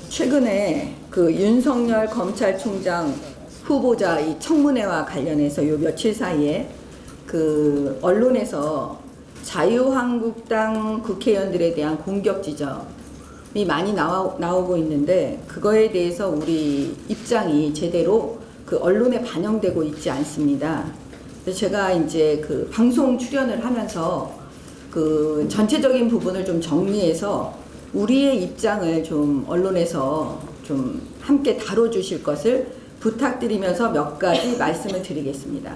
최근에 그 윤석열 검찰총장 후보자 이 청문회와 관련해서 요 며칠 사이에 그 언론에서 자유한국당 국회의원들에 대한 공격 지점이 많이 나오고 있는데, 그거에 대해서 우리 입장이 제대로 그 언론에 반영되고 있지 않습니다. 그래서 제가 이제 그 방송 출연을 하면서 그 전체적인 부분을 좀 정리해서 우리의 입장을 좀 언론에서 좀 함께 다뤄주실 것을 부탁드리면서 몇 가지 말씀을 드리겠습니다.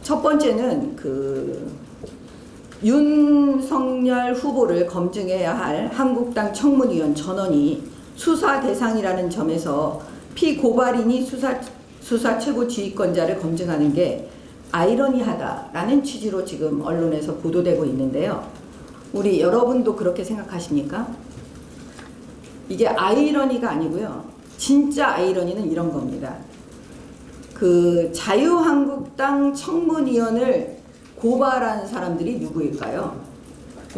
첫 번째는 그 윤석열 후보를 검증해야 할 한국당 청문위원 전원이 수사 대상이라는 점에서 피고발인이 수사 최고 지휘권자를 검증하는 게 아이러니하다라는 취지로 지금 언론에서 보도되고 있는데요. 우리 여러분도 그렇게 생각하십니까? 이게 아이러니가 아니고요. 진짜 아이러니는 이런 겁니다. 그 자유한국당 청문위원을 고발한 사람들이 누구일까요?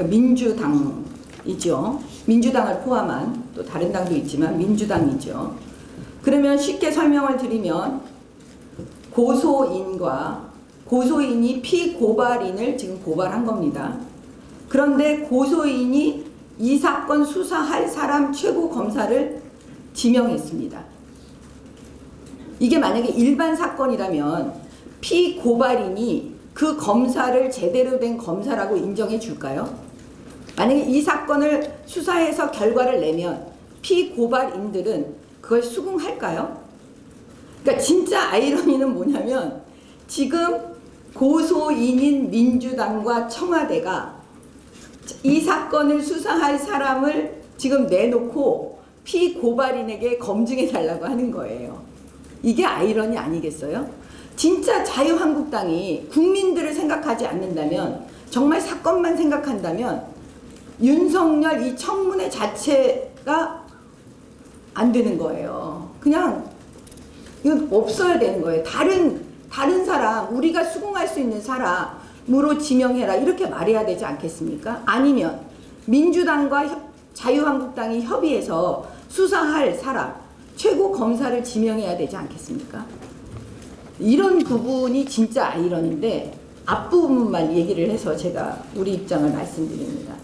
민주당이죠. 민주당을 포함한, 또 다른 당도 있지만 민주당이죠. 그러면 쉽게 설명을 드리면 고소인이 피고발인을 지금 고발한 겁니다. 그런데 고소인이 이 사건 수사할 사람 최고 검사를 지명했습니다. 이게 만약에 일반 사건이라면 피고발인이 그 검사를 제대로 된 검사라고 인정해 줄까요? 만약에 이 사건을 수사해서 결과를 내면 피고발인들은 그걸 수긍할까요? 그러니까 진짜 아이러니는 뭐냐면, 지금 고소인인 민주당과 청와대가 이 사건을 수사할 사람을 지금 내놓고 피고발인에게 검증해 달라고 하는 거예요. 이게 아이러니 아니겠어요? 진짜 자유한국당이 국민들을 생각하지 않는다면, 정말 사건만 생각한다면 윤석열 이 청문회 자체가 안 되는 거예요. 그냥 이건 없어야 되는 거예요. 다른 사람, 우리가 수긍할 수 있는 사람으로 지명해라, 이렇게 말해야 되지 않겠습니까? 아니면 민주당과 자유한국당이 협의해서 수사할 사람, 최고 검사를 지명해야 되지 않겠습니까? 이런 부분이 진짜 아이러니인데, 앞부분만 얘기를 해서 제가 우리 입장을 말씀드립니다.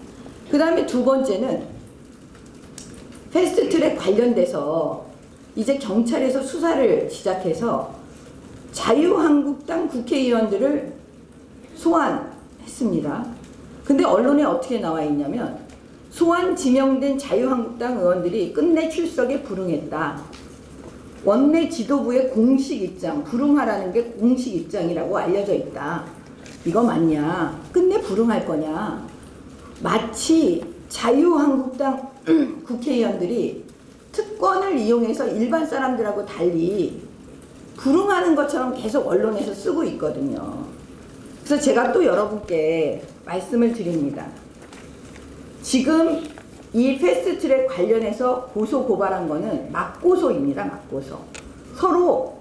그 다음에 두 번째는 패스트트랙 관련돼서 이제 경찰에서 수사를 시작해서 자유한국당 국회의원들을 소환했습니다. 근데 언론에 어떻게 나와 있냐면, 소환 지명된 자유한국당 의원들이 끝내 출석에 불응했다. 원내 지도부의 공식 입장, 불응하라는 게 공식 입장이라고 알려져 있다. 이거 맞냐? 끝내 불응할 거냐? 마치 자유한국당 국회의원들이 특권을 이용해서 일반 사람들하고 달리 불응하는 것처럼 계속 언론에서 쓰고 있거든요. 그래서 제가 또 여러분께 말씀을 드립니다. 지금 이 패스트트랙 관련해서 고발한 거는 맞고소입니다. 맞고소. 서로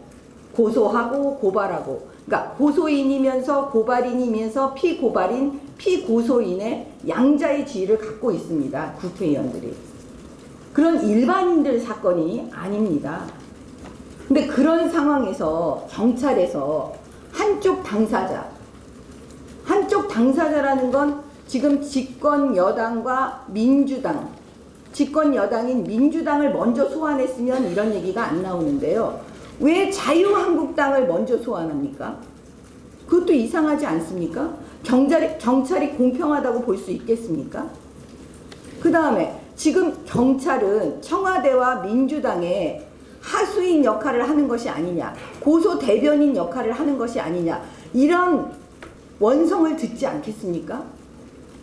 고소하고 고발하고, 그러니까 고소인이면서 고발인이면서 피고발인, 피고소인의 양자의 지위를 갖고 있습니다. 국회의원들이. 그런 일반인들 사건이 아닙니다. 근데 그런 상황에서 경찰에서 한쪽 당사자라는 건 지금 집권 여당과 민주당, 집권 여당인 민주당을 먼저 소환했으면 이런 얘기가 안 나오는데요. 왜 자유한국당을 먼저 소환합니까? 그것도 이상하지 않습니까? 경찰이 공평하다고 볼 수 있겠습니까? 그 다음에 지금 경찰은 청와대와 민주당의 하수인 역할을 하는 것이 아니냐, 고소 대변인 역할을 하는 것이 아니냐, 이런 원성을 듣지 않겠습니까?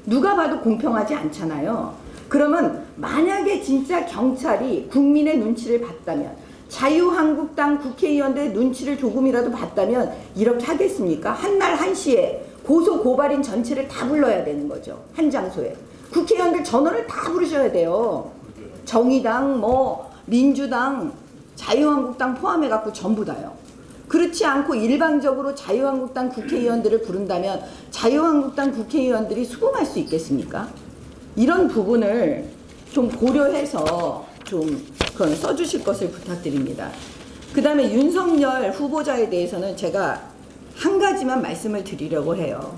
누가 봐도 공평하지 않잖아요. 그러면 만약에 진짜 경찰이 국민의 눈치를 봤다면, 자유한국당 국회의원들의 눈치를 조금이라도 봤다면 이렇게 하겠습니까? 한날 한시에 고소 고발인 전체를 다 불러야 되는 거죠. 한 장소에. 국회의원들 전원을 다 부르셔야 돼요. 정의당, 민주당, 자유한국당 포함해갖고 전부 다요. 그렇지 않고 일방적으로 자유한국당 국회의원들을 부른다면 자유한국당 국회의원들이 수긍할 수 있겠습니까? 이런 부분을 좀 고려해서 좀 그건 써주실 것을 부탁드립니다. 그 다음에 윤석열 후보자에 대해서는 제가 한 가지만 말씀을 드리려고 해요.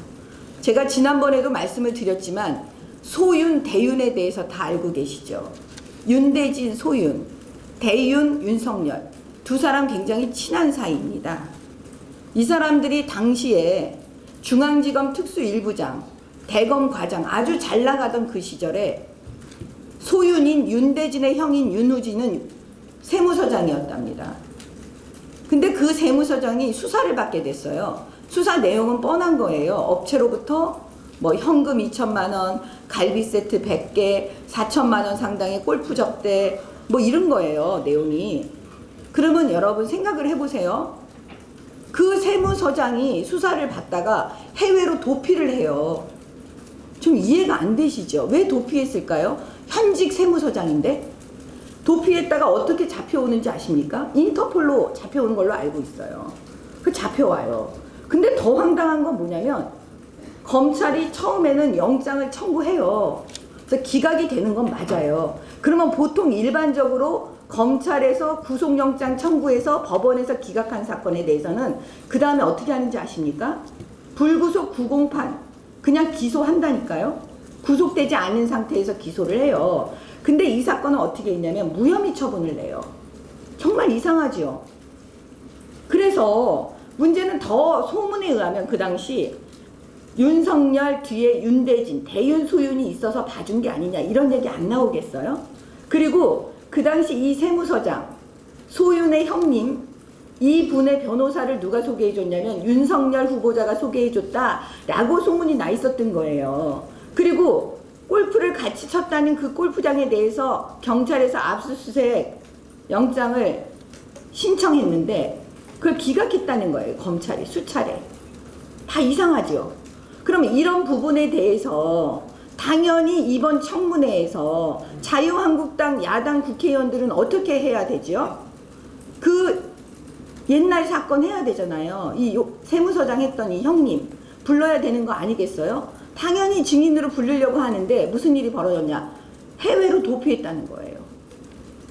제가 지난번에도 말씀을 드렸지만 소윤, 대윤에 대해서 다 알고 계시죠. 윤대진, 소윤, 대윤, 윤석열 두 사람 굉장히 친한 사이입니다. 이 사람들이 당시에 중앙지검 특수 1부장, 대검 과장 아주 잘 나가던 그 시절에 소윤인 윤대진의 형인 윤우진은 세무서장이었답니다. 근데 그 세무서장이 수사를 받게 됐어요. 수사 내용은 뻔한 거예요. 업체로부터 뭐 현금 2천만 원, 갈비 세트 100개, 4천만 원 상당의 골프 접대 뭐 이런 거예요. 내용이. 그러면 여러분 생각을 해보세요. 그 세무서장이 수사를 받다가 해외로 도피를 해요. 좀 이해가 안 되시죠? 왜 도피했을까요? 현직 세무서장인데? 도피했다가 어떻게 잡혀오는지 아십니까? 인터폴로 잡혀오는 걸로 알고 있어요. 그 잡혀와요. 근데 더 황당한 건 뭐냐면 검찰이 처음에는 영장을 청구해요. 그래서 기각이 되는 건 맞아요. 그러면 보통 일반적으로 검찰에서 구속영장 청구해서 법원에서 기각한 사건에 대해서는 그 다음에 어떻게 하는지 아십니까? 불구속 구공판 그냥 기소한다니까요. 구속되지 않은 상태에서 기소를 해요. 근데 이 사건은 어떻게 했냐면 무혐의 처분을 내요. 정말 이상하죠. 그래서 문제는 더 소문에 의하면 그 당시 윤석열 뒤에 윤대진, 대윤, 소윤이 있어서 봐준 게 아니냐 이런 얘기 안 나오겠어요? 그리고 그 당시 이 세무서장, 소윤의 형님 이 분의 변호사를 누가 소개해줬냐면 윤석열 후보자가 소개해줬다라고 소문이 나 있었던 거예요. 그리고 골프를 같이 쳤다는 그 골프장에 대해서 경찰에서 압수수색 영장을 신청했는데 그걸 기각했다는 거예요. 검찰이 수차례. 다 이상하죠. 그럼 이런 부분에 대해서 당연히 이번 청문회에서 자유한국당 야당 국회의원들은 어떻게 해야 되죠? 그 옛날 사건 해야 되잖아요. 이 세무서장 했던 이 형님 불러야 되는 거 아니겠어요? 당연히 증인으로 부르려고 하는데 무슨 일이 벌어졌냐? 해외로 도피했다는 거예요.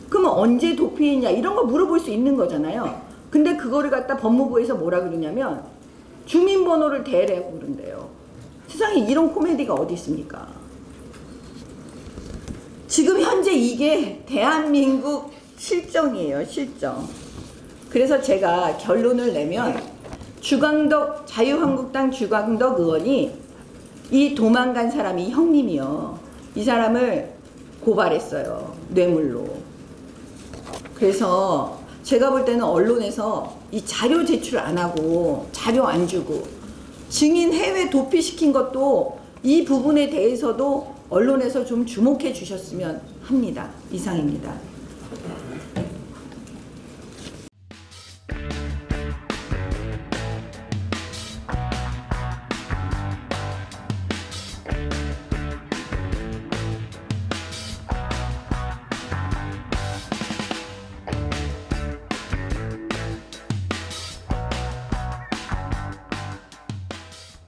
그러면 언제 도피했냐? 이런 거 물어볼 수 있는 거잖아요. 근데 그거를 갖다 법무부에서 뭐라 그러냐면 주민번호를 대라고 그런대요. 세상에 이런 코미디가 어디 있습니까? 지금 현재 이게 대한민국 실정이에요. 실정. 그래서 제가 결론을 내면 주광덕 자유한국당 주광덕 의원이 이 도망간 사람이 형님이요. 이 사람을 고발했어요. 뇌물로. 그래서 제가 볼 때는 언론에서 이 자료 제출 안 하고 자료 안 주고 증인 해외 도피시킨 것도 이 부분에 대해서도 언론에서 좀 주목해 주셨으면 합니다. 이상입니다.